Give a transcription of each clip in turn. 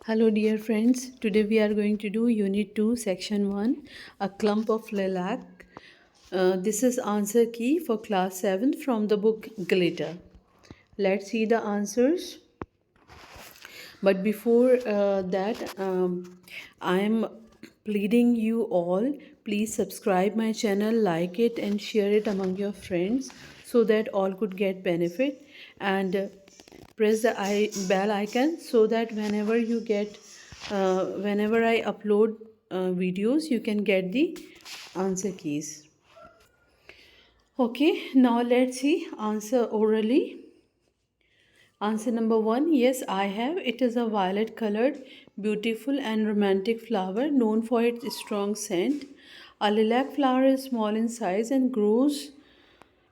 Hello, dear friends. Today we are going to do Unit 2, Section 1, A Clump of Lilac. This is answer key for Class 7 from the book Glitter. Let's see the answers. But before I am pleading you all, please subscribe my channel, like it, and share it among your friends so that all could get benefit. And press the bell icon so that whenever I upload videos, you can get the answer keys. Okay, now let's see answer orally. Answer number one, yes, I have. It is a violet colored, beautiful, and romantic flower known for its strong scent. A lilac flower is small in size and grows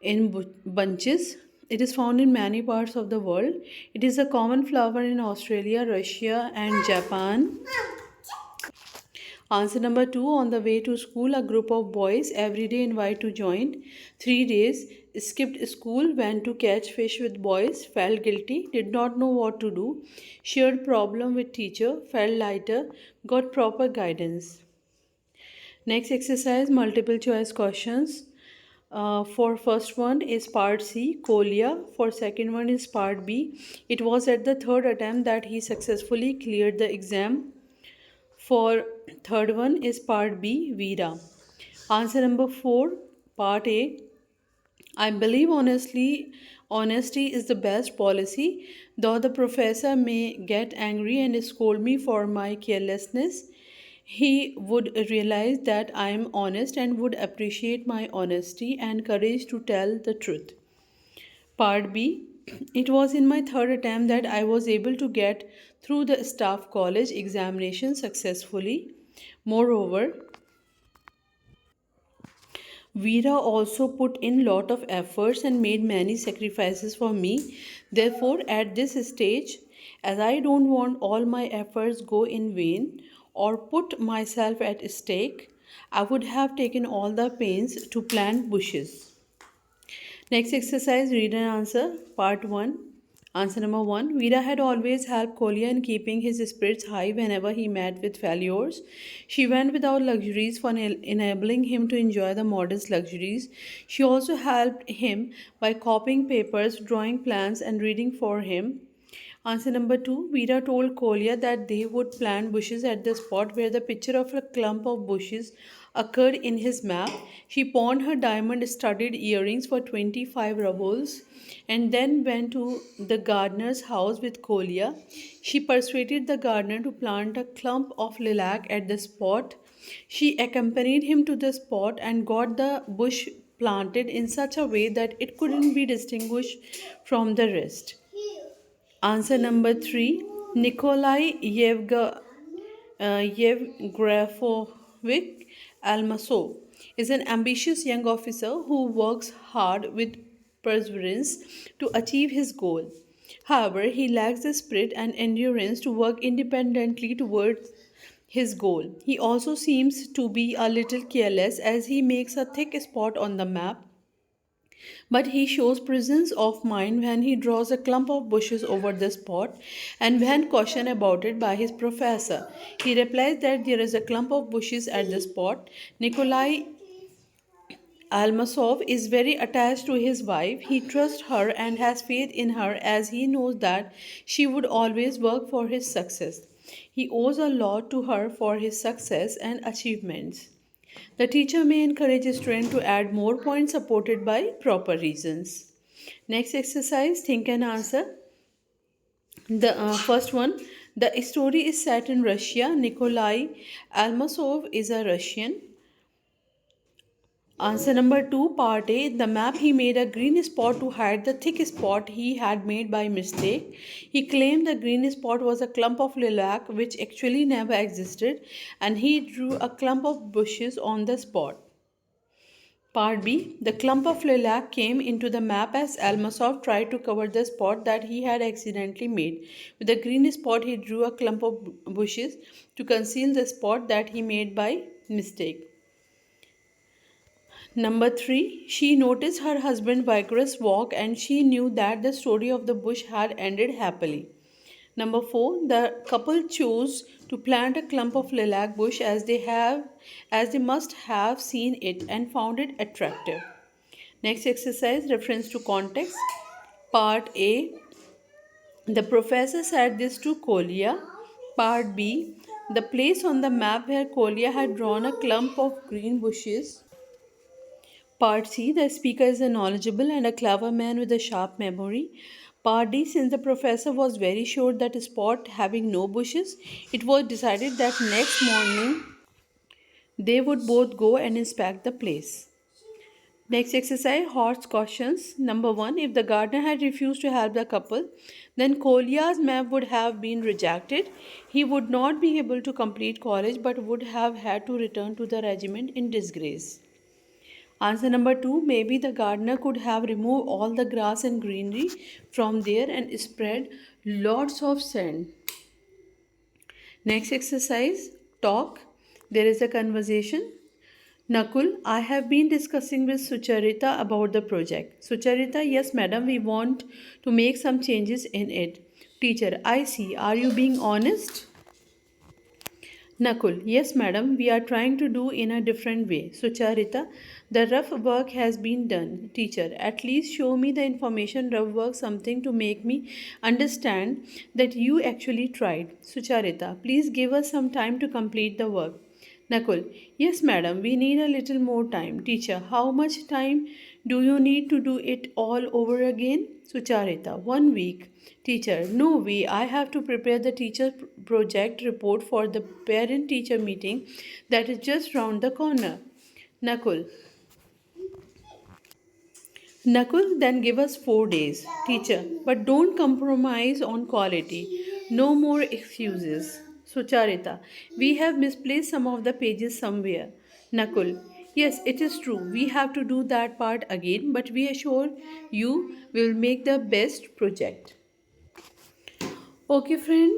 in bunches. It is found in many parts of the world. It is a common flower in Australia, Russia, and Japan. Answer number two, on the way to school, a group of boys every day invited to join. 3 days, skipped school, went to catch fish with boys, felt guilty, did not know what to do, shared problem with teacher, felt lighter, got proper guidance. Next exercise, multiple choice questions. For first one is part C, Kolia. For second one is part B. It was at the third attempt that he successfully cleared the exam. For third one is part B, Veera. Answer number 4, part A. I believe honesty is the best policy. Though the professor may get angry and scold me for my carelessness, he would realize that I am honest and would appreciate my honesty and courage to tell the truth. Part B. It was in my third attempt that I was able to get through the staff college examination successfully. Moreover, Veera also put in lot of efforts and made many sacrifices for me. Therefore, at this stage, as I don't want all my efforts go in vain or put myself at stake, I would have taken all the pains to plant bushes. Next exercise, read and answer. Part 1. Answer number 1. Veera had always helped Kolya in keeping his spirits high whenever he met with failures. She went without luxuries for enabling him to enjoy the modest luxuries. She also helped him by copying papers, drawing plans, and reading for him. Answer number 2. Veera told Kolya that they would plant bushes at the spot where the picture of a clump of bushes occurred in his map. She pawned her diamond studded earrings for 25 rubles and then went to the gardener's house with Kolya. She persuaded the gardener to plant a clump of lilac at the spot. She accompanied him to the spot and got the bush planted in such a way that it couldn't be distinguished from the rest. Answer number 3, Nikolai Yevgrafovich Almasov is an ambitious young officer who works hard with perseverance to achieve his goal. However, he lacks the spirit and endurance to work independently towards his goal. He also seems to be a little careless as he makes a thick spot on the map, but he shows presence of mind when he draws a clump of bushes over the spot, and when questioned about it by his professor, he replies that there is a clump of bushes at the spot. Nikolai Almasov is very attached to his wife. He trusts her and has faith in her as he knows that she would always work for his success. He owes a lot to her for his success and achievements. The teacher may encourage a student to add more points supported by proper reasons. Next exercise, think and answer. The first one, the story is set in Russia. Nikolai Almasov is a Russian. Answer number 2, part A. The map he made a green spot to hide the thick spot he had made by mistake. He claimed the green spot was a clump of lilac which actually never existed, and he drew a clump of bushes on the spot. Part B. The clump of lilac came into the map as Almasov tried to cover the spot that he had accidentally made. With the green spot, he drew a clump of bushes to conceal the spot that he made by mistake. Number 3. She noticed her husband's vigorous walk and she knew that the story of the bush had ended happily. Number 4, the couple chose to plant a clump of lilac bush as they must have seen it and found it attractive. Next exercise, reference to context. Part A, the professor said this to Kolia. Part B, the place on the map where Kolia had drawn a clump of green bushes. Part C, the speaker is a knowledgeable and a clever man with a sharp memory. Part D, since the professor was very sure that a spot having no bushes, it was decided that next morning they would both go and inspect the place. Next exercise, horse cautions. Number 1, if the gardener had refused to help the couple, then Kolia's map would have been rejected. He would not be able to complete college but would have had to return to the regiment in disgrace. Answer number 2, maybe the gardener could have removed all the grass and greenery from there and spread lots of sand. Next exercise, talk. There is a conversation. Nakul, I have been discussing with Sucharita about the project. Sucharita, yes, madam, we want to make some changes in it. Teacher, I see. Are you being honest? Nakul, yes, madam, we are trying to do in a different way. Sucharita, the rough work has been done. Teacher, at least show me the information rough work something to make me understand that you actually tried. Sucharita, please give us some time to complete the work. Nakul, yes, madam, we need a little more time. Teacher, how much time do you need to do it all over again? Sucharita, 1 week. Teacher, no way, I have to prepare the teacher project report for the parent teacher meeting that is just round the corner. Nakul, then give us 4 days. Teacher, but don't compromise on quality. No more excuses. Sucharita, we have misplaced some of the pages somewhere. Nakul, yes, it is true. We have to do that part again, but we assure you we will make the best project. Okay, friend,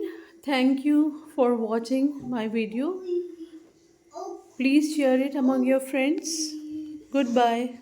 thank you for watching my video. Please share it among your friends. Goodbye.